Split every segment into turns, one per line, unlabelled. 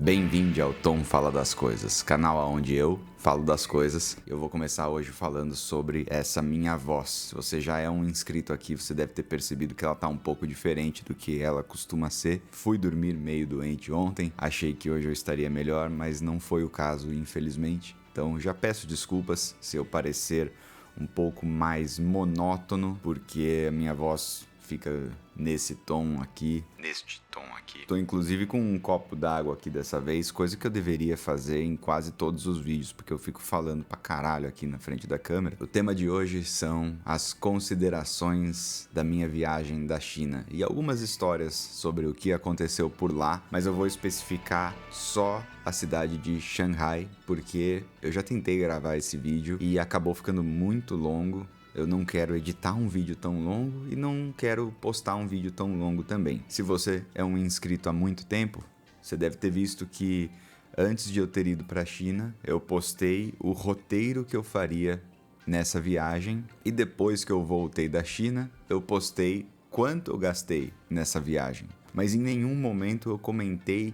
Bem-vindo ao Tom Fala das Coisas, canal onde eu falo das coisas. Eu vou começar hoje falando sobre essa minha voz. Se você já é um inscrito aqui, você deve ter percebido que ela tá um pouco diferente do que ela costuma ser. Fui dormir meio doente ontem, achei que hoje eu estaria melhor, mas não foi o caso, infelizmente. Então já peço desculpas se eu parecer um pouco mais monótono, porque a minha voz fica neste tom aqui. Tô inclusive com um copo d'água aqui dessa vez, coisa que eu deveria fazer em quase todos os vídeos, porque eu fico falando pra caralho aqui na frente da câmera. O tema de hoje são as considerações da minha viagem da China e algumas histórias sobre o que aconteceu por lá, mas eu vou especificar só a cidade de Xangai, porque eu já tentei gravar esse vídeo e acabou ficando muito longo. Eu não quero editar um vídeo tão longo e não quero postar um vídeo tão longo também. Se você é um inscrito há muito tempo, você deve ter visto que antes de eu ter ido para a China, eu postei o roteiro que eu faria nessa viagem e depois que eu voltei da China, eu postei quanto eu gastei nessa viagem. Mas em nenhum momento eu comentei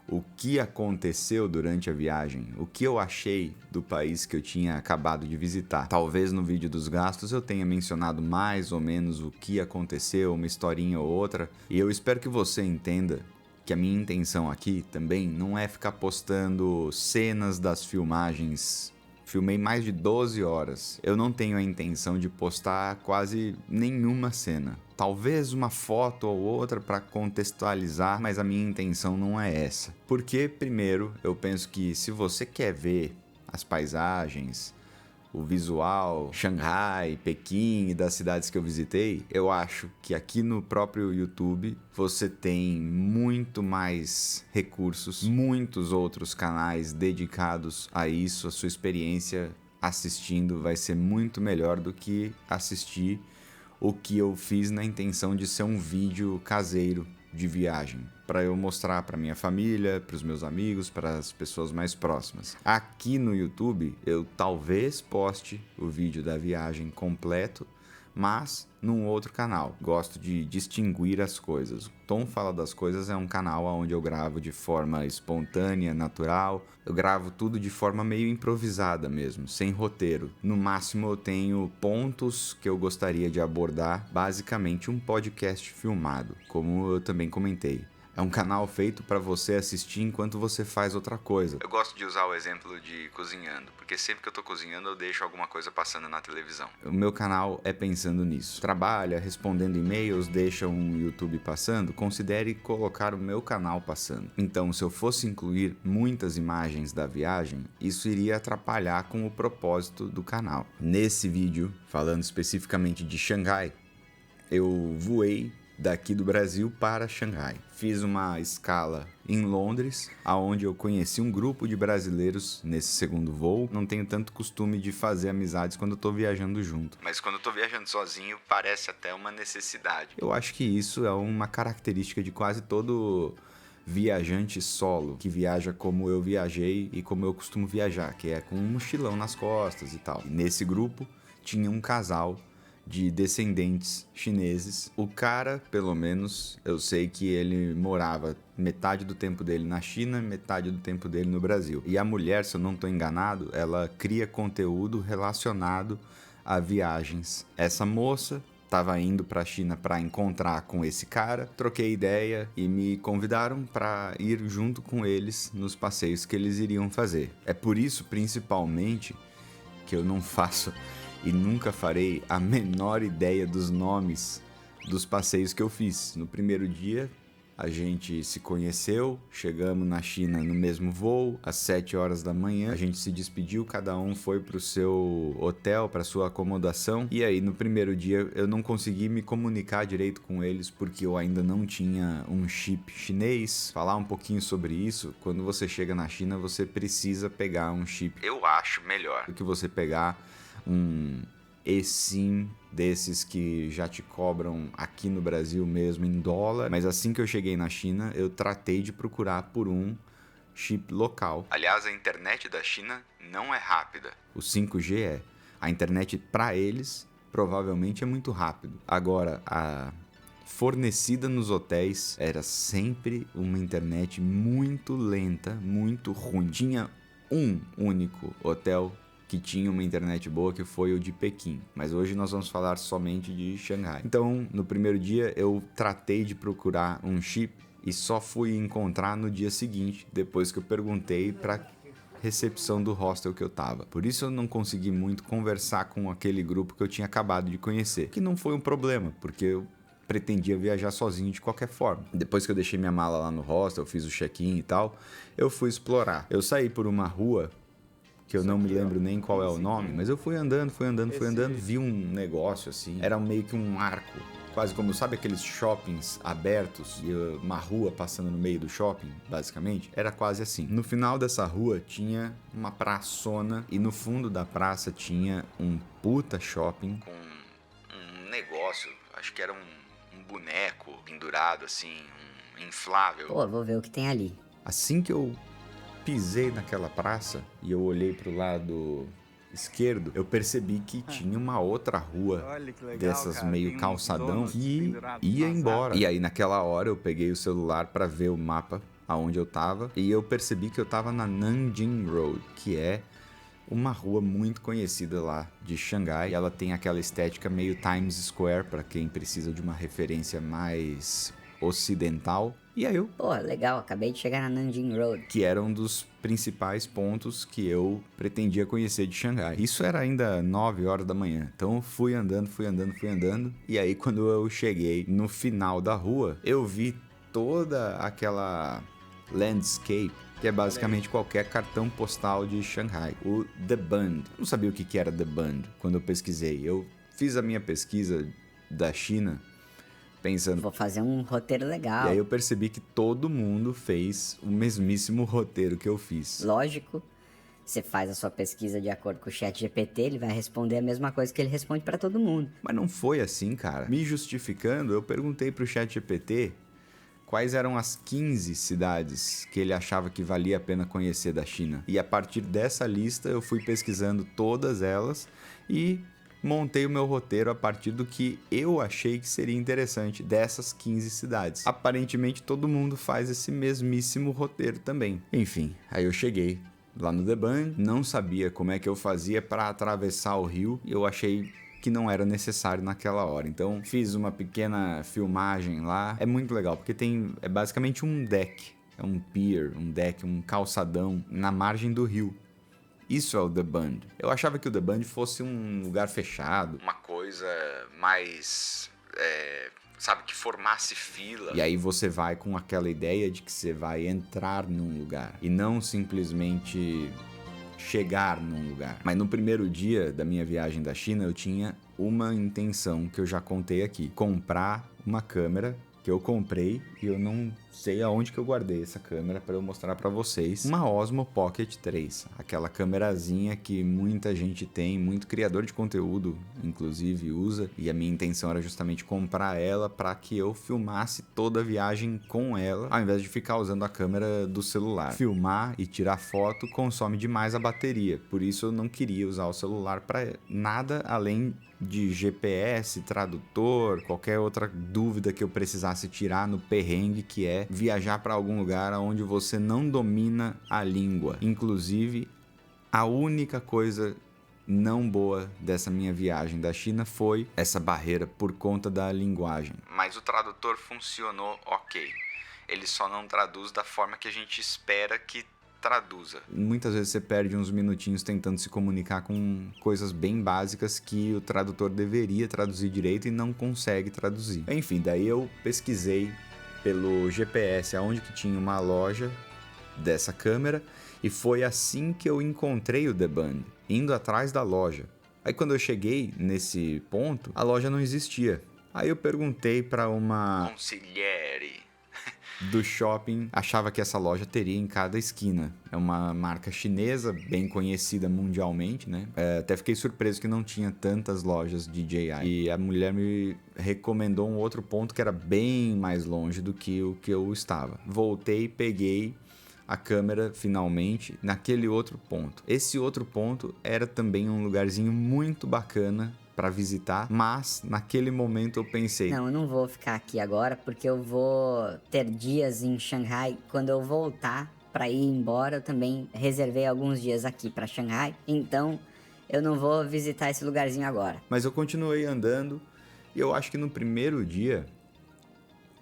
o que aconteceu durante a viagem, o que eu achei do país que eu tinha acabado de visitar. Talvez no vídeo dos gastos eu tenha mencionado mais ou menos o que aconteceu, uma historinha ou outra, e eu espero que você entenda que a minha intenção aqui também não é ficar postando cenas das filmagens. Filmei mais de 12 horas. Eu não tenho a intenção de postar quase nenhuma cena. Talvez uma foto ou outra para contextualizar, mas a minha intenção não é essa. Porque, primeiro, eu penso que se você quer ver as paisagens, o visual, Xangai, Pequim e das cidades que eu visitei, eu acho que aqui no próprio YouTube você tem muito mais recursos, muitos outros canais dedicados a isso. A sua experiência assistindo vai ser muito melhor do que assistir o que eu fiz na intenção de ser um vídeo caseiro de viagem, para eu mostrar para minha família, para os meus amigos, para as pessoas mais próximas. Aqui no YouTube eu talvez poste o vídeo da viagem completo, mas num outro canal. Gosto de distinguir as coisas. O Tom Fala das Coisas é um canal onde eu gravo de forma espontânea, natural. Eu gravo tudo de forma meio improvisada mesmo, sem roteiro. No máximo eu tenho pontos que eu gostaria de abordar, basicamente um podcast filmado, como eu também comentei. É um canal feito para você assistir enquanto você faz outra coisa. Eu gosto de usar o exemplo de cozinhando, porque sempre que eu tô cozinhando eu deixo alguma coisa passando na televisão. O meu canal é pensando nisso. Trabalha, respondendo e-mails, deixa um YouTube passando, considere colocar o meu canal passando. Então, se eu fosse incluir muitas imagens da viagem, isso iria atrapalhar com o propósito do canal. Nesse vídeo, falando especificamente de Xangai, eu voei daqui do Brasil para Xangai. Fiz uma escala em Londres, aonde eu conheci um grupo de brasileiros nesse segundo voo. Não tenho tanto costume de fazer amizades quando eu tô viajando junto, mas quando eu tô viajando sozinho parece até uma necessidade. Eu acho que isso é uma característica de quase todo viajante solo, que viaja como eu viajei e como eu costumo viajar, que é com um mochilão nas costas e tal. E nesse grupo tinha um casal de descendentes chineses. O cara, pelo menos, eu sei que ele morava metade do tempo dele na China, metade do tempo dele no Brasil. E a mulher, se eu não estou enganado, ela cria conteúdo relacionado a viagens. Essa moça estava indo para a China para encontrar com esse cara, troquei ideia e me convidaram para ir junto com eles nos passeios que eles iriam fazer. É por isso, principalmente, que eu não faço e nunca farei a menor ideia dos nomes dos passeios que eu fiz. No primeiro dia, a gente se conheceu, chegamos na China no mesmo voo, às 7 horas da manhã. A gente se despediu, cada um foi para o seu hotel, para sua acomodação. E aí, no primeiro dia, eu não consegui me comunicar direito com eles, porque eu ainda não tinha um chip chinês. Falar um pouquinho sobre isso, quando você chega na China, você precisa pegar um chip. Eu acho melhor do que você pegar um eSIM desses que já te cobram aqui no Brasil mesmo em dólar. Mas assim que eu cheguei na China, eu tratei de procurar por um chip local. Aliás, a internet da China não é rápida. O 5G é. A internet para eles provavelmente é muito rápido. Agora, a fornecida nos hotéis era sempre uma internet muito lenta, muito ruim. Tinha um único hotel que tinha uma internet boa, que foi o de Pequim. Mas hoje nós vamos falar somente de Xangai. Então, no primeiro dia, eu tratei de procurar um chip e só fui encontrar no dia seguinte, depois que eu perguntei para recepção do hostel que eu tava. Por isso eu não consegui muito conversar com aquele grupo que eu tinha acabado de conhecer, que não foi um problema, porque eu pretendia viajar sozinho de qualquer forma. Depois que eu deixei minha mala lá no hostel, fiz o check-in e tal, eu fui explorar. Eu saí por uma rua que eu não me lembro nem qual é o nome, mas eu fui andando, vi um negócio assim, era meio que um arco, quase como, sabe aqueles shoppings abertos e uma rua passando no meio do shopping, basicamente? Era quase assim. No final dessa rua tinha uma praçona e no fundo da praça tinha um puta shopping com um negócio, acho que era um boneco pendurado assim, um inflável.
Pô, vou ver o que tem ali.
Assim que eu pisei naquela praça e eu olhei pro lado esquerdo, eu percebi que tinha uma outra rua dessas cara, meio calçadão que ia embora. E aí naquela hora eu peguei o celular para ver o mapa aonde eu tava e eu percebi que eu tava na Nanjing Road, que é uma rua muito conhecida lá de Xangai. Ela tem aquela estética meio Times Square para quem precisa de uma referência mais ocidental. E aí
Pô, legal, acabei de chegar na Nanjing Road.
Que era um dos principais pontos que eu pretendia conhecer de Xangai. Isso era ainda 9 horas da manhã. Então eu fui andando. E aí quando eu cheguei no final da rua, eu vi toda aquela landscape, que é basicamente qualquer cartão postal de Xangai. O The Bund. Eu não sabia o que era The Bund quando eu pesquisei. Eu fiz a minha pesquisa da China pensando,
vou fazer um roteiro legal.
E aí eu percebi que todo mundo fez o mesmíssimo roteiro que eu fiz.
Lógico, você faz a sua pesquisa de acordo com o ChatGPT, ele vai responder a mesma coisa que ele responde para todo mundo.
Mas não foi assim, cara. Me justificando, eu perguntei pro ChatGPT quais eram as 15 cidades que ele achava que valia a pena conhecer da China. E a partir dessa lista eu fui pesquisando todas elas e montei o meu roteiro a partir do que eu achei que seria interessante dessas 15 cidades. Aparentemente todo mundo faz esse mesmíssimo roteiro também. Enfim, aí eu cheguei lá no The Bund, não sabia como é que eu fazia para atravessar o rio e eu achei que não era necessário naquela hora. Então fiz uma pequena filmagem lá. É muito legal porque é basicamente um deck, é um pier, um deck, um calçadão na margem do rio. Isso é o The Bund. Eu achava que o The Bund fosse um lugar fechado, uma coisa mais, sabe, que formasse fila. E aí você vai com aquela ideia de que você vai entrar num lugar e não simplesmente chegar num lugar. Mas no primeiro dia da minha viagem da China, eu tinha uma intenção que eu já contei aqui: comprar uma câmera que eu comprei e eu não sei aonde que eu guardei essa câmera para eu mostrar para vocês. Uma Osmo Pocket 3, aquela câmerazinha que muita gente tem, muito criador de conteúdo inclusive usa, e a minha intenção era justamente comprar ela para que eu filmasse toda a viagem com ela, ao invés de ficar usando a câmera do celular. Filmar e tirar foto consome demais a bateria, por isso eu não queria usar o celular para nada além de GPS, tradutor, qualquer outra dúvida que eu precisasse tirar no perrengue que é viajar para algum lugar onde você não domina a língua. Inclusive, a única coisa não boa dessa minha viagem da China foi essa barreira por conta da linguagem. Mas o tradutor funcionou ok. Ele só não traduz da forma que a gente espera que traduza. Muitas vezes você perde uns minutinhos tentando se comunicar com coisas bem básicas que o tradutor deveria traduzir direito e não consegue traduzir. Enfim, daí eu pesquisei pelo GPS aonde que tinha uma loja dessa câmera e foi assim que eu encontrei o The Bund, indo atrás da loja. Aí quando eu cheguei nesse ponto, a loja não existia. Aí eu perguntei para uma consigliere do shopping, achava que essa loja teria em cada esquina. É uma marca chinesa, bem conhecida mundialmente, né? Até fiquei surpreso que não tinha tantas lojas DJI. E a mulher me recomendou um outro ponto que era bem mais longe do que o que eu estava. Voltei, peguei a câmera finalmente naquele outro ponto. Esse outro ponto era também um lugarzinho muito bacana pra visitar, mas naquele momento eu pensei,
Não, eu não vou ficar aqui agora porque eu vou ter dias em Xangai. Quando eu voltar pra ir embora, eu também reservei alguns dias aqui pra Xangai. Então, eu não vou visitar esse lugarzinho agora.
mas eu continuei andando e eu acho que no primeiro dia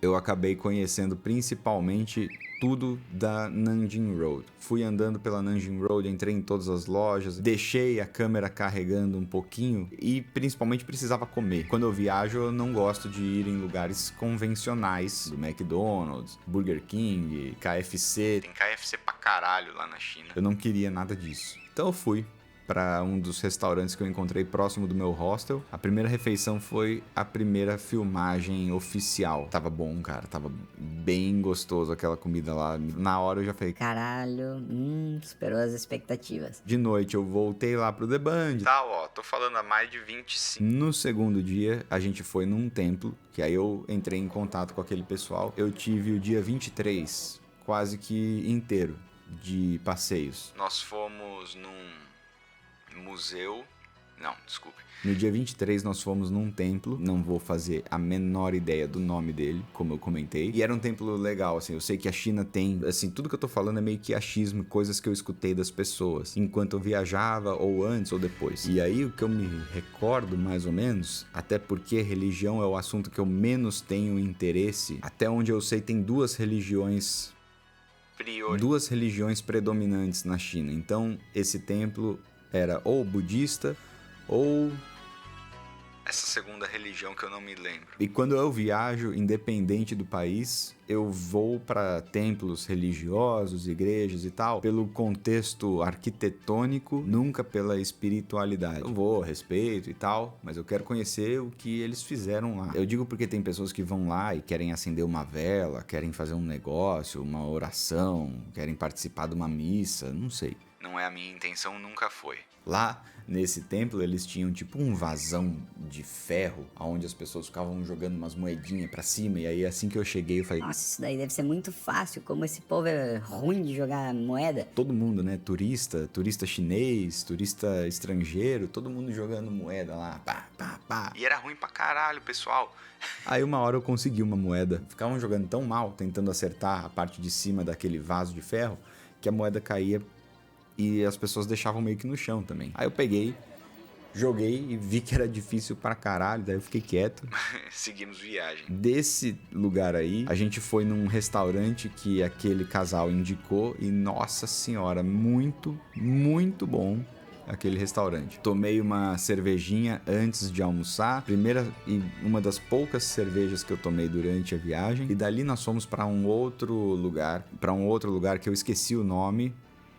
eu acabei conhecendo principalmente tudo da Nanjing Road. Fui andando pela Nanjing Road, entrei em todas as lojas, deixei a câmera carregando um pouquinho e principalmente precisava comer. Quando eu viajo, eu não gosto de ir em lugares convencionais, do McDonald's, Burger King, KFC. Tem KFC pra caralho lá na China. Eu não queria nada disso. Então eu fui para um dos restaurantes que eu encontrei próximo do meu hostel. A primeira refeição foi a primeira filmagem oficial. Tava bom, cara. Tava bem gostoso aquela comida lá. Na hora eu já falei,
Caralho, superou as expectativas.
de noite eu voltei lá pro The Band. Tá, ó, tô falando há mais de 25. No segundo dia, a gente foi num templo, que aí eu entrei em contato com aquele pessoal. Eu tive o dia 23 quase que inteiro de passeios. Nós fomos num museu. Não, desculpe. No dia 23 nós fomos num templo, não vou fazer a menor ideia do nome dele, como eu comentei. E era um templo legal, assim, eu sei que a China tem, assim, tudo que eu tô falando é meio que achismo, coisas que eu escutei das pessoas, enquanto eu viajava, ou antes ou depois. E aí o que eu me recordo, mais ou menos, até porque religião é o assunto que eu menos tenho interesse, até onde eu sei tem duas religiões predominantes na China. Então, esse templo era ou budista ou essa segunda religião que eu não me lembro. E quando eu viajo, independente do país, eu vou para templos religiosos, igrejas e tal, pelo contexto arquitetônico, nunca pela espiritualidade. Eu vou, respeito e tal, mas eu quero conhecer o que eles fizeram lá. Eu digo porque tem pessoas que vão lá e querem acender uma vela, querem fazer um negócio, uma oração, querem participar de uma missa, não sei. Não é a minha intenção, nunca foi. Lá, nesse templo, eles tinham tipo um vasão de ferro, onde as pessoas ficavam jogando umas moedinhas pra cima, e aí assim que eu cheguei, eu falei...
Nossa, isso daí deve ser muito fácil, como esse povo é ruim de jogar moeda.
Todo mundo, né? Turista chinês, turista estrangeiro, todo mundo jogando moeda lá, pá, pá, pá. E era ruim pra caralho, pessoal. Aí uma hora eu consegui uma moeda. Ficavam jogando tão mal, tentando acertar a parte de cima daquele vaso de ferro, que a moeda caía e as pessoas deixavam meio que no chão também. Aí eu peguei, joguei e vi que era difícil pra caralho, daí eu fiquei quieto. Seguimos viagem. Desse lugar aí, a gente foi num restaurante que aquele casal indicou e, nossa senhora, muito, muito bom aquele restaurante. Tomei uma cervejinha antes de almoçar, primeira e uma das poucas cervejas que eu tomei durante a viagem, e dali nós fomos para um outro lugar que eu esqueci o nome,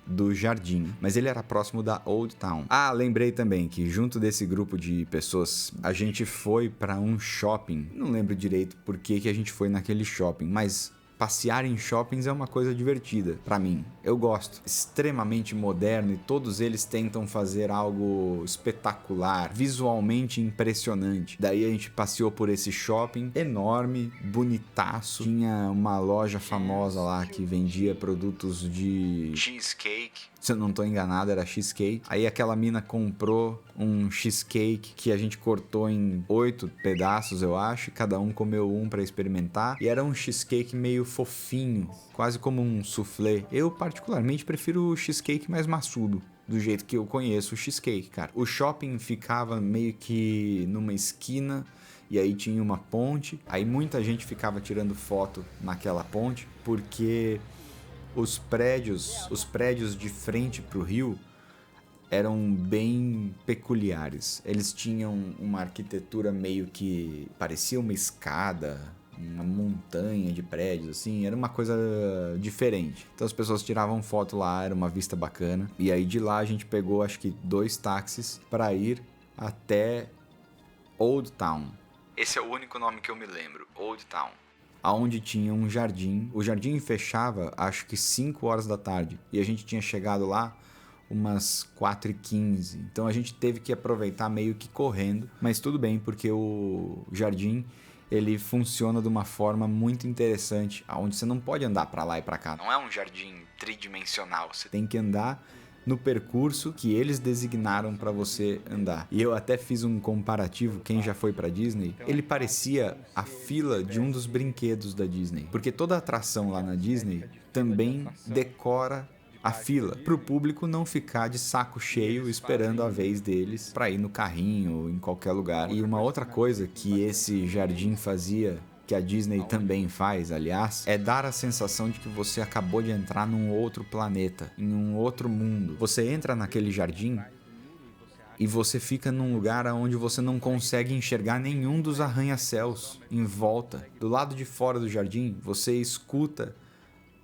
do jardim, mas ele era próximo da Old Town. Ah, lembrei também que junto desse grupo de pessoas, a gente foi para um shopping. Não lembro direito por que a gente foi naquele shopping, mas passear em shoppings é uma coisa divertida pra mim. Eu gosto. Extremamente moderno e todos eles tentam fazer algo espetacular, visualmente impressionante. Daí a gente passeou por esse shopping enorme, bonitaço. Tinha uma loja famosa lá que vendia produtos de cheesecake. Se eu não tô enganado, era cheesecake. Aí aquela mina comprou um cheesecake que a gente cortou em 8 pedaços, eu acho. Cada um comeu um pra experimentar. E era um cheesecake meio fofinho, quase como um soufflé. Eu particularmente prefiro o cheesecake mais maçudo, do jeito que eu conheço o cheesecake, cara. O shopping ficava meio que numa esquina, e aí tinha uma ponte. Aí muita gente ficava tirando foto naquela ponte, porque os prédios de frente pro rio eram bem peculiares. Eles tinham uma arquitetura meio que parecia uma escada, uma montanha de prédios, assim, era uma coisa diferente. Então as pessoas tiravam foto lá, era uma vista bacana. E aí de lá a gente pegou, acho que 2 táxis para ir até Old Town. Esse é o único nome que eu me lembro, Old Town. Aonde tinha um jardim. O jardim fechava, acho que 5 horas da tarde. E a gente tinha chegado lá umas 4h15. Então a gente teve que aproveitar meio que correndo. Mas tudo bem, porque o jardim, ele funciona de uma forma muito interessante, onde você não pode andar para lá e para cá. Não é um jardim tridimensional. Você tem que andar no percurso que eles designaram para você andar. E eu até fiz um comparativo, quem já foi para Disney, ele parecia a fila de um dos brinquedos da Disney, porque toda atração lá na Disney também decora a fila, para o público não ficar de saco cheio esperando a vez deles para ir no carrinho ou em qualquer lugar. E uma outra coisa que esse jardim fazia, que a Disney também faz, aliás, é dar a sensação de que você acabou de entrar num outro planeta, em um outro mundo. Você entra naquele jardim e você fica num lugar onde você não consegue enxergar nenhum dos arranha-céus em volta. Do lado de fora do jardim, você escuta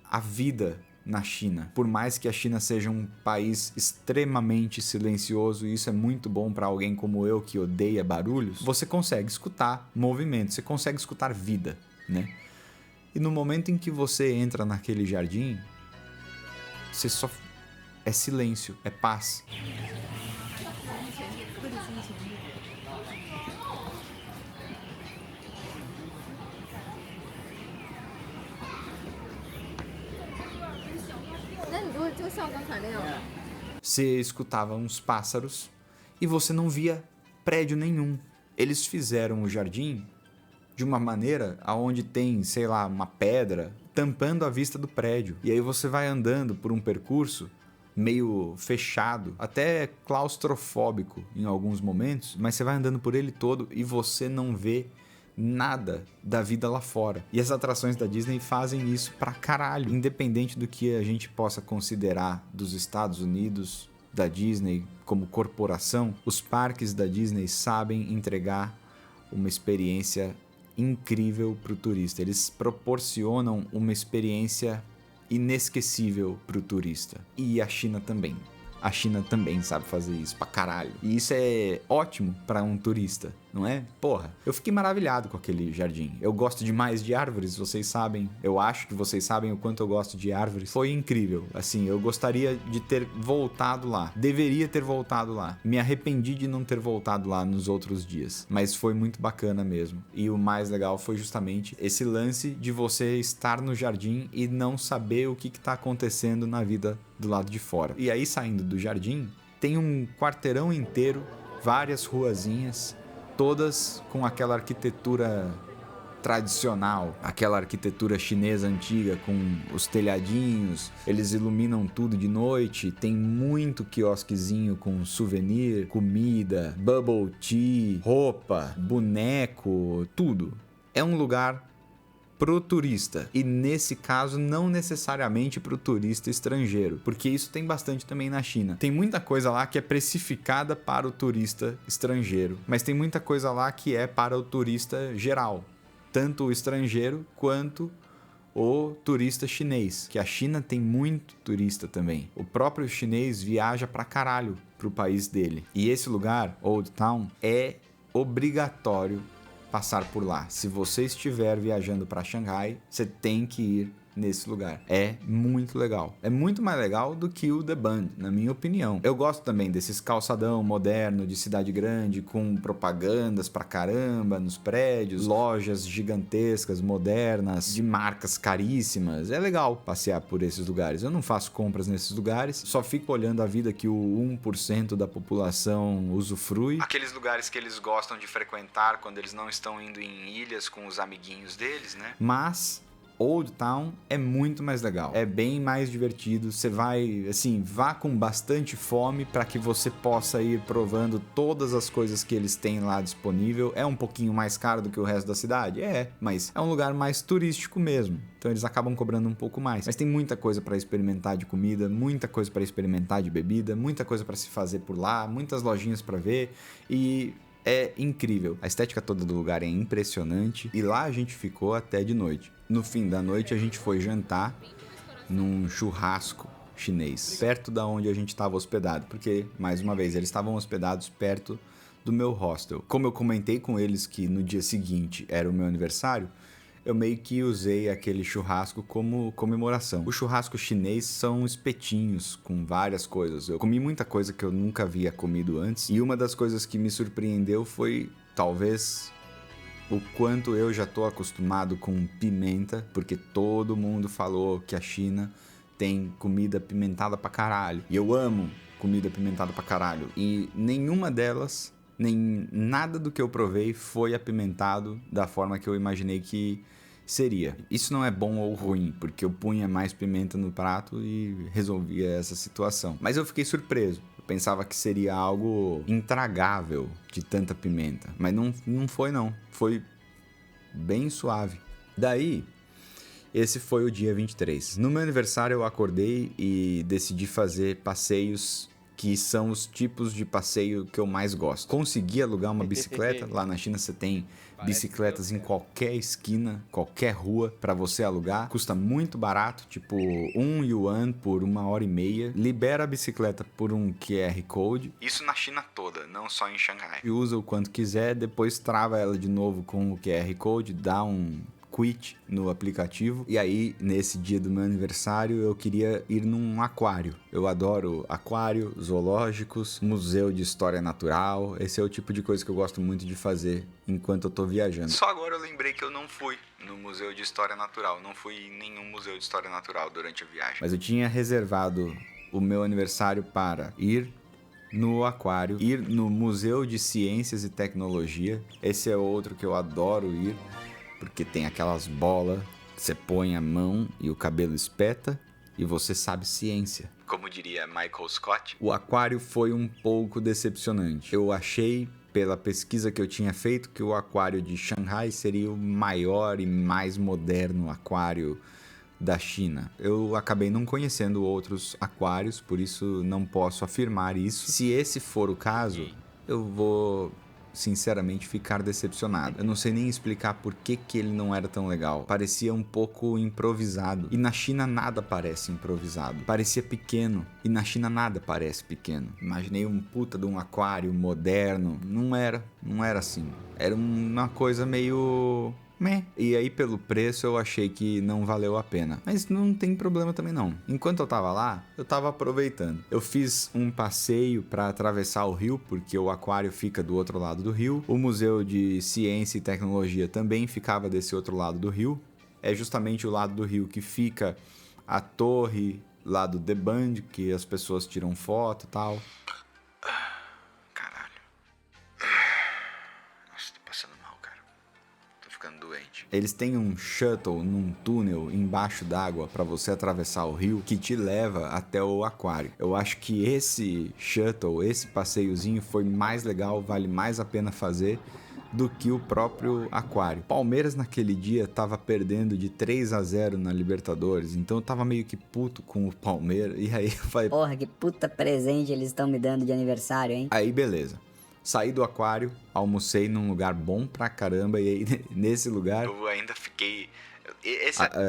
a vida na China. Por mais que a China seja um país extremamente silencioso, e isso é muito bom para alguém como eu que odeia barulhos, você consegue escutar movimento, você consegue escutar vida, né? E no momento em que você entra naquele jardim, você só é silêncio, é paz. Você escutava uns pássaros e você não via prédio nenhum. Eles fizeram o jardim de uma maneira aonde tem, sei lá, uma pedra tampando a vista do prédio. E aí você vai andando por um percurso meio fechado, até claustrofóbico em alguns momentos, mas você vai andando por ele todo e você não vê nada da vida lá fora. E as atrações da Disney fazem isso pra caralho. Independente do que a gente possa considerar dos Estados Unidos, da Disney como corporação, os parques da Disney sabem entregar uma experiência incrível pro turista. Eles proporcionam uma experiência inesquecível pro turista. E a China também. A China também sabe fazer isso pra caralho. E isso é ótimo pra um turista, não é? Porra, eu fiquei maravilhado com aquele jardim. Eu gosto demais de árvores, vocês sabem. Eu acho que vocês sabem o quanto eu gosto de árvores. Foi incrível. Assim, eu gostaria de ter voltado lá. Deveria ter voltado lá. Me arrependi de não ter voltado lá nos outros dias. Mas foi muito bacana mesmo. E o mais legal foi justamente esse lance de você estar no jardim e não saber o que tá acontecendo na vida do lado de fora. E aí, saindo do jardim, tem um quarteirão inteiro, várias ruazinhas, todas com aquela arquitetura tradicional, aquela arquitetura chinesa antiga com os telhadinhos, eles iluminam tudo de noite, tem muito quiosquezinho com souvenir, comida, bubble tea, roupa, boneco, tudo. É um lugar pro turista, e nesse caso não necessariamente pro turista estrangeiro, porque isso tem bastante também na China. Tem muita coisa lá que é precificada para o turista estrangeiro, mas tem muita coisa lá que é para o turista geral, tanto o estrangeiro quanto o turista chinês, que a China tem muito turista também. O próprio chinês viaja pra caralho pro país dele, e esse lugar, Old Town, é obrigatório passar por lá. Se você estiver viajando para Xangai, você tem que ir nesse lugar. É muito legal. É muito mais legal do que o The Bund, na minha opinião. Eu gosto também desses calçadão moderno de cidade grande, com propagandas pra caramba nos prédios, lojas gigantescas, modernas, de marcas caríssimas. É legal passear por esses lugares. Eu não faço compras nesses lugares, só fico olhando a vida que o 1% da população usufrui. Aqueles lugares que eles gostam de frequentar quando eles não estão indo em ilhas com os amiguinhos deles, né? Mas Old Town é muito mais legal, é bem mais divertido. Você vai, assim, vá com bastante fome para que você possa ir provando todas as coisas que eles têm lá disponível. É um pouquinho mais caro do que o resto da cidade? É, mas é um lugar mais turístico mesmo, então eles acabam cobrando um pouco mais. Mas tem muita coisa para experimentar de comida, muita coisa para experimentar de bebida, muita coisa para se fazer por lá, muitas lojinhas para ver, e é incrível. A estética toda do lugar é impressionante, e lá a gente ficou até de noite. No fim da noite a gente foi jantar num churrasco chinês, perto da onde a gente estava hospedado, porque, mais uma vez, eles estavam hospedados perto do meu hostel. Como eu comentei com eles que no dia seguinte era o meu aniversário, eu meio que usei aquele churrasco como comemoração. O churrasco chinês são espetinhos com várias coisas. Eu comi muita coisa que eu nunca havia comido antes, e uma das coisas que me surpreendeu foi, talvez, o quanto eu já tô acostumado com pimenta, porque todo mundo falou que a China tem comida apimentada pra caralho. E eu amo comida apimentada pra caralho. E nenhuma delas, nem nada do que eu provei foi apimentado da forma que eu imaginei que seria. Isso não é bom ou ruim, porque eu punha mais pimenta no prato e resolvia essa situação. Mas eu fiquei surpreso. Eu pensava que seria algo intragável de tanta pimenta. Mas não foi não. Foi bem suave. Daí, esse foi o dia 23. No meu aniversário eu acordei e decidi fazer passeios que são os tipos de passeio que eu mais gosto. Consegui alugar uma bicicleta. Lá na China você tem bicicletas em qualquer esquina, qualquer rua para você alugar. Custa muito barato, tipo 1 yuan por 1h30. Libera a bicicleta por um QR Code. Isso na China toda, não só em Xangai. E usa o quanto quiser, depois trava ela de novo com o QR Code, dá um quit no aplicativo. E aí, nesse dia do meu aniversário, eu queria ir num aquário. Eu adoro aquário, zoológicos, museu de história natural. Esse é o tipo de coisa que eu gosto muito de fazer enquanto eu tô viajando. Só agora eu lembrei que eu não fui no museu de história natural. Não fui em nenhum museu de história natural durante a viagem. Mas eu tinha reservado o meu aniversário para ir no aquário, ir no Museu de Ciências e Tecnologia. Esse é outro que eu adoro ir, porque tem aquelas bolas, você põe a mão e o cabelo espeta e você sabe ciência. Como diria Michael Scott. O aquário foi um pouco decepcionante. Eu achei, pela pesquisa que eu tinha feito, que o aquário de Xangai seria o maior e mais moderno aquário da China. Eu acabei não conhecendo outros aquários, por isso não posso afirmar isso. Se esse for o caso, eu vou sinceramente ficar decepcionado. Eu não sei nem explicar por que ele não era tão legal. Parecia um pouco improvisado. E na China nada parece improvisado. Parecia pequeno. E na China nada parece pequeno. Imaginei um puta de um aquário moderno. Não era assim. Era uma coisa meio... E aí pelo preço eu achei que não valeu a pena. Mas não tem problema também não. Enquanto eu tava lá, eu tava aproveitando. Eu fiz um passeio para atravessar o rio, porque o aquário fica do outro lado do rio. O Museu de Ciência e Tecnologia também ficava desse outro lado do rio. É justamente o lado do rio que fica a torre lá do The Bund, que as pessoas tiram foto e tal. Eles têm um shuttle num túnel embaixo d'água para você atravessar o rio que te leva até o aquário. Eu acho que esse shuttle, esse passeiozinho foi mais legal, vale mais a pena fazer do que o próprio aquário. Palmeiras naquele dia tava perdendo de 3-0 na Libertadores, então eu tava meio que puto com o Palmeiras, e aí eu falei...
Porra, que puta presente eles estão me dando de aniversário, hein?
Aí beleza. Saí do aquário, almocei num lugar bom pra caramba, e aí nesse lugar... Eu ainda fiquei...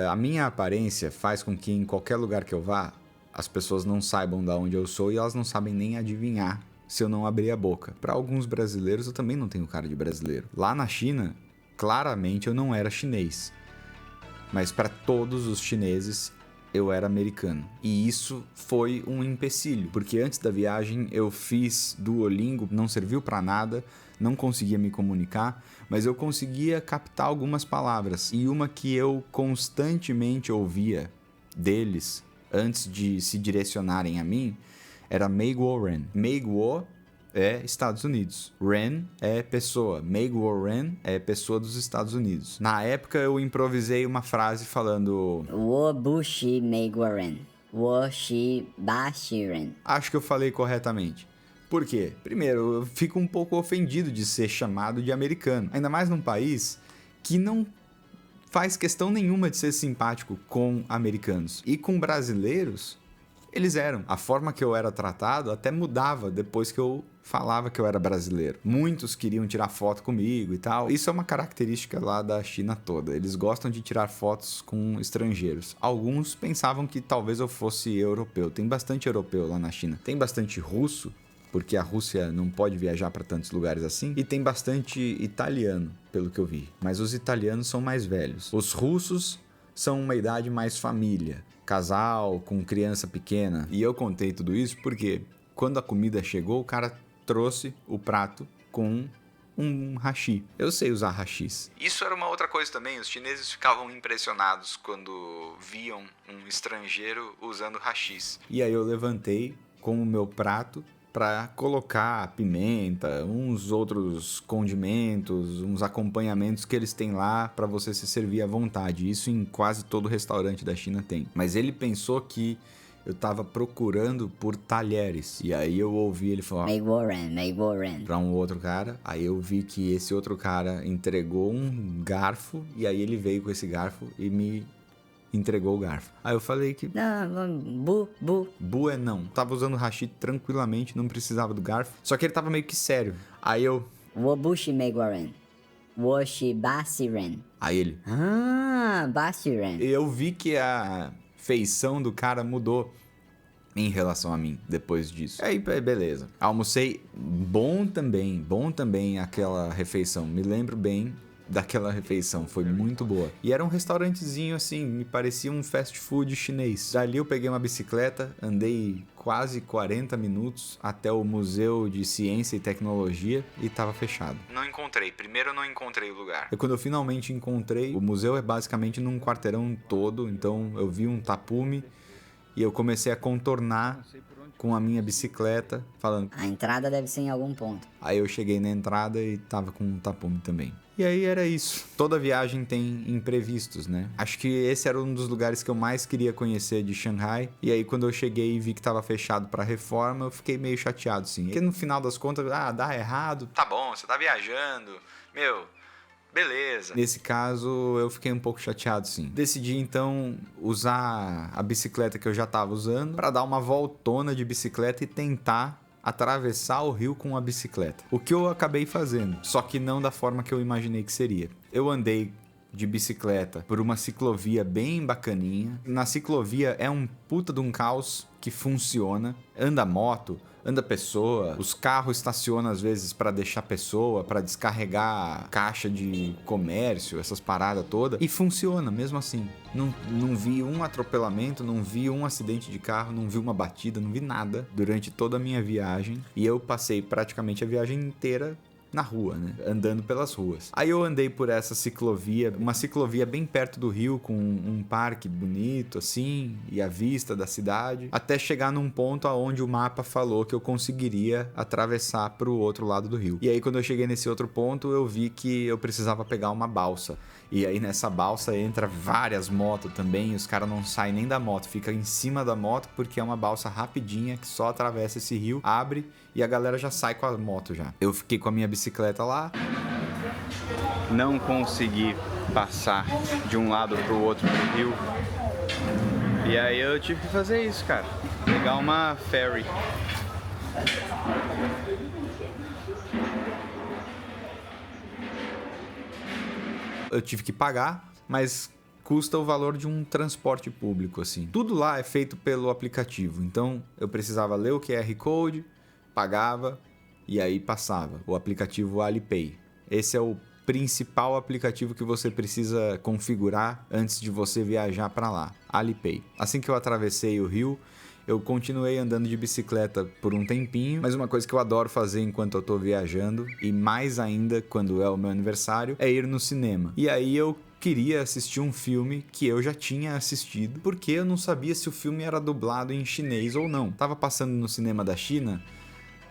A minha aparência faz com que em qualquer lugar que eu vá, as pessoas não saibam de onde eu sou e elas não sabem nem adivinhar se eu não abrir a boca. Pra alguns brasileiros, eu também não tenho cara de brasileiro. Lá na China, claramente eu não era chinês. Mas pra todos os chineses, eu era americano. E isso foi um empecilho, porque antes da viagem eu fiz Duolingo, não serviu pra nada, não conseguia me comunicar, mas eu conseguia captar algumas palavras. E uma que eu constantemente ouvia deles, antes de se direcionarem a mim, era Meiguo Ren. Meiguo é Estados Unidos. Ren é pessoa. Meiguo Ren é pessoa dos Estados Unidos. Na época eu improvisei uma frase falando...
Wo bushi Meiguo Ren. Wo shi bashi Ren.
Acho que eu falei corretamente. Por quê? Primeiro, eu fico um pouco ofendido de ser chamado de americano. Ainda mais num país que não faz questão nenhuma de ser simpático com americanos. E com brasileiros... eles eram. A forma que eu era tratado até mudava depois que eu falava que eu era brasileiro. Muitos queriam tirar foto comigo e tal. Isso é uma característica lá da China toda. Eles gostam de tirar fotos com estrangeiros. Alguns pensavam que talvez eu fosse europeu. Tem bastante europeu lá na China. Tem bastante russo, porque a Rússia não pode viajar para tantos lugares assim. E tem bastante italiano, pelo que eu vi. Mas os italianos são mais velhos. Os russos são uma idade mais família. Casal, com criança pequena. E eu contei tudo isso porque quando a comida chegou, o cara trouxe o prato com um hashi. Eu sei usar hashis. Isso era uma outra coisa também. Os chineses ficavam impressionados quando viam um estrangeiro usando hashis. E aí eu levantei com o meu prato para colocar pimenta, uns outros condimentos, uns acompanhamentos que eles têm lá para você se servir à vontade. Isso em quase todo restaurante da China tem. Mas ele pensou que eu tava procurando por talheres. E aí eu ouvi ele falar
May Warren.
Pra um outro cara. Aí eu vi que esse outro cara entregou um garfo. E aí ele veio com esse garfo e me entregou o garfo. Aí eu falei que...
Não,
Bu é não. Tava usando o hashi tranquilamente, não precisava do garfo. Só que ele tava meio que sério. Aí eu...
Wobushi May Warren. Woshi Basiren.
Aí ele...
Basiren.
Eu vi que a feição do cara mudou em relação a mim depois disso. Aí, beleza. Almocei bom também aquela refeição. Me lembro bem daquela refeição, foi muito boa. E era um restaurantezinho assim, me parecia um fast food chinês. Dali eu peguei uma bicicleta, andei quase 40 minutos até o Museu de Ciência e Tecnologia e tava fechado. Primeiro eu não encontrei o lugar. E quando eu finalmente encontrei, o museu é basicamente num quarteirão todo, então eu vi um tapume e eu comecei a contornar com a minha bicicleta, falando...
A entrada deve ser em algum ponto.
Aí eu cheguei na entrada e tava com um tapume também. E aí era isso. Toda viagem tem imprevistos, né? Acho que esse era um dos lugares que eu mais queria conhecer de Xangai. E aí quando eu cheguei e vi que tava fechado pra reforma, eu fiquei meio chateado, sim. Porque no final das contas, dá errado. Tá bom, você tá viajando. Beleza. Nesse caso, eu fiquei um pouco chateado, sim. Decidi, então, usar a bicicleta que eu já tava usando pra dar uma voltona de bicicleta e tentar atravessar o rio com a bicicleta. O que eu acabei fazendo, só que não da forma que eu imaginei que seria. Eu andei de bicicleta por uma ciclovia bem bacaninha. Na ciclovia é um puta de um caos que funciona. Anda moto, anda pessoa, os carros estacionam às vezes para deixar pessoa, para descarregar caixa de comércio, essas paradas todas, e funciona mesmo assim. Não vi um atropelamento, não vi um acidente de carro, não vi uma batida, não vi nada durante toda a minha viagem, e eu passei praticamente a viagem inteira na rua, né? Andando pelas ruas. Aí eu andei por essa ciclovia, uma ciclovia bem perto do rio, com um parque bonito, assim, e a vista da cidade, até chegar num ponto aonde o mapa falou que eu conseguiria atravessar pro outro lado do rio. E aí, quando eu cheguei nesse outro ponto, eu vi que eu precisava pegar uma balsa. E aí, nessa balsa, entra várias motos também, e os caras não saem nem da moto, fica em cima da moto, porque é uma balsa rapidinha, que só atravessa esse rio, abre, e a galera já sai com a moto já. Eu fiquei com a minha bicicleta lá. Não consegui passar de um lado pro outro do rio. E aí eu tive que fazer isso, cara. Pegar uma ferry. Eu tive que pagar, mas custa o valor de um transporte público, assim. Tudo lá é feito pelo aplicativo. Então eu precisava ler o QR Code, pagava e aí passava. O aplicativo Alipay. Esse é o principal aplicativo que você precisa configurar antes de você viajar para lá. Alipay. Assim que eu atravessei o rio, eu continuei andando de bicicleta por um tempinho, mas uma coisa que eu adoro fazer enquanto eu tô viajando, e mais ainda quando é o meu aniversário, é ir no cinema. E aí eu queria assistir um filme que eu já tinha assistido, porque eu não sabia se o filme era dublado em chinês ou não. Tava passando no cinema da China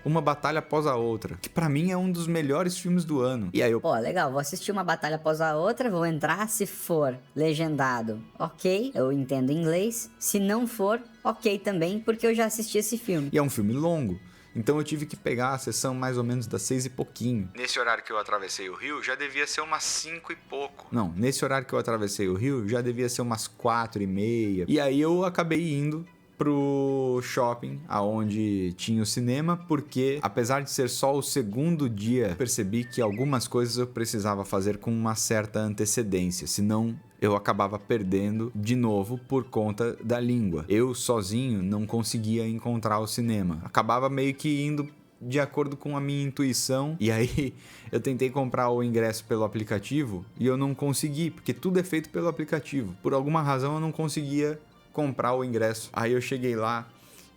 Uma Batalha Após a Outra, que pra mim é um dos melhores filmes do ano. E aí eu...
Pô, legal, vou assistir Uma Batalha Após a Outra, vou entrar, se for legendado, ok, eu entendo inglês. Se não for, ok também, porque eu já assisti esse filme.
E é um filme longo. Então eu tive que pegar a sessão mais ou menos das 6 e pouquinho. Nesse horário que eu atravessei o rio, já devia ser umas 5 e pouco. Não, nesse horário que eu atravessei o rio, já devia ser umas 4 e meia. E aí eu acabei indo pro shopping, aonde tinha o cinema, porque apesar de ser só o segundo dia, percebi que algumas coisas eu precisava fazer com uma certa antecedência, senão eu acabava perdendo de novo por conta da língua. Eu sozinho não conseguia encontrar o cinema, acabava meio que indo de acordo com a minha intuição, e aí eu tentei comprar o ingresso pelo aplicativo e eu não consegui, porque tudo é feito pelo aplicativo. Por alguma razão eu não conseguia comprar o ingresso. Aí eu cheguei lá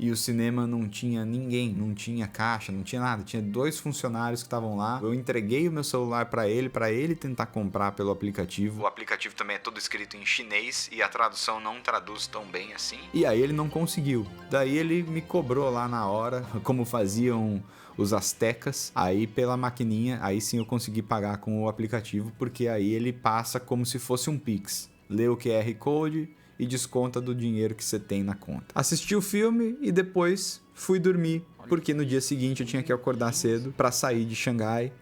e o cinema não tinha ninguém, não tinha caixa, não tinha nada, tinha 2 funcionários que estavam lá. Eu entreguei o meu celular para ele tentar comprar pelo aplicativo. O aplicativo também é todo escrito em chinês e a tradução não traduz tão bem assim. E aí ele não conseguiu. Daí ele me cobrou lá na hora, como faziam os astecas, aí pela maquininha, aí sim eu consegui pagar com o aplicativo, porque aí ele passa como se fosse um Pix. Lê o QR Code e desconta do dinheiro que você tem na conta. Assisti o filme e depois fui dormir, porque no dia seguinte eu tinha que acordar cedo para sair de Xangai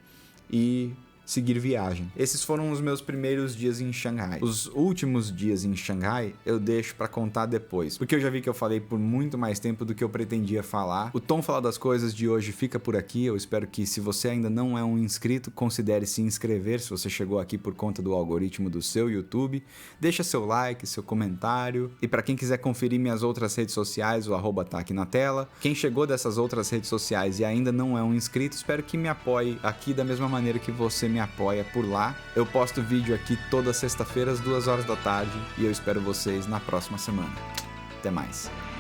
e seguir viagem. Esses foram os meus primeiros dias em Xangai. Os últimos dias em Xangai eu deixo pra contar depois, porque eu já vi que eu falei por muito mais tempo do que eu pretendia falar. O Tom Fala das Coisas de hoje fica por aqui. Eu espero que, se você ainda não é um inscrito, considere se inscrever se você chegou aqui por conta do algoritmo do seu YouTube. Deixa seu like, seu comentário. E pra quem quiser conferir minhas outras redes sociais, o @ tá aqui na tela. Quem chegou dessas outras redes sociais e ainda não é um inscrito, espero que me apoie aqui da mesma maneira que você me apoia por lá. Eu posto vídeo aqui toda sexta-feira às 2 horas da tarde e eu espero vocês na próxima semana. Até mais.